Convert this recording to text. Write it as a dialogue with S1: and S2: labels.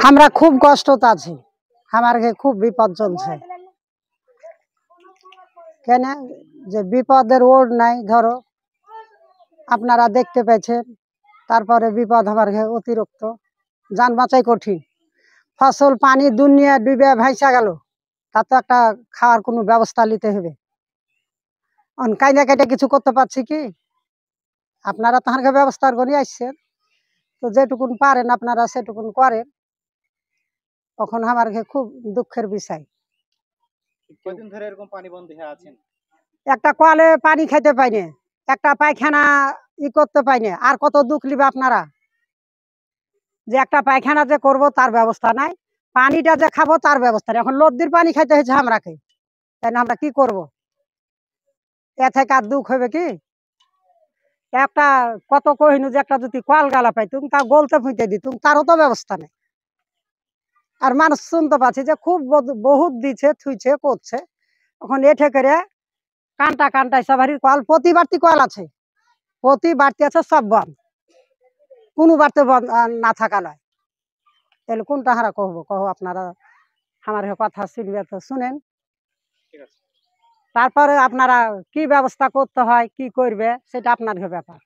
S1: আমরা খুব কষ্টতে আছি, আমার খুব বিপদ চলছে। কেন যে বিপদের ওড় নাই, ধরো আপনারা দেখতে পেয়েছেন, তারপরে বিপদ আমার অতিরিক্ত, যান বাঁচাই কঠিন। ফসল পানি দুনিয়া ডুবে ভাইসা গেল, তা তো একটা খাওয়ার কোনো ব্যবস্থা নিতে হবে। কাইনা কাইটা কিছু করতে পারছি কি? আপনারা তাহার ব্যবস্থা করে আসছেন, তো যেটুকুন পারেন আপনারা সেটুকুন করেন। তখন আমার খুব দুঃখের বিষয়।
S2: কতদিন ধরে এরকম পানি বন্ধ হয়ে আছেন?
S1: একটা কলে পানি খাইতে পাইনি, একটা পায়খানা করতে পাইনি। আর কত দুঃখ নিবে আপনারা? যে একটা পায়খানা যে করব তার ব্যবস্থা নাই, পানিটা যে খাবো তার ব্যবস্থা নেই। এখন নদীর পানি খাইতে হয়েছে আমরাকে, তাই না? আমরা কি করব? এ থেকে আর দুঃখ হবে কি? একটা কত কহিনু যে একটা যদি কল গালা পাইতুম, তা গলতে ফুঁতে দিতুম, তারও তো ব্যবস্থা নেই। আর মানুষ শুনতে পাচ্ছি যে খুব বহুত দিচ্ছে, থুইছে, করছে। এখন এঠে করে কানটা কানটায় সবারই কল, প্রতি বাড়তি কল আছে, প্রতি বাড়তি আছে, সব বন্ধ, কোনো বাড়তে না থাকা নয়। তাহলে কোনটা হারা কহবো? কহ আপনারা আমার কথা শুনবে তো শুনেন, তারপরে আপনারা কি ব্যবস্থা করতে হয়, কি করবে সেটা আপনার ব্যাপার।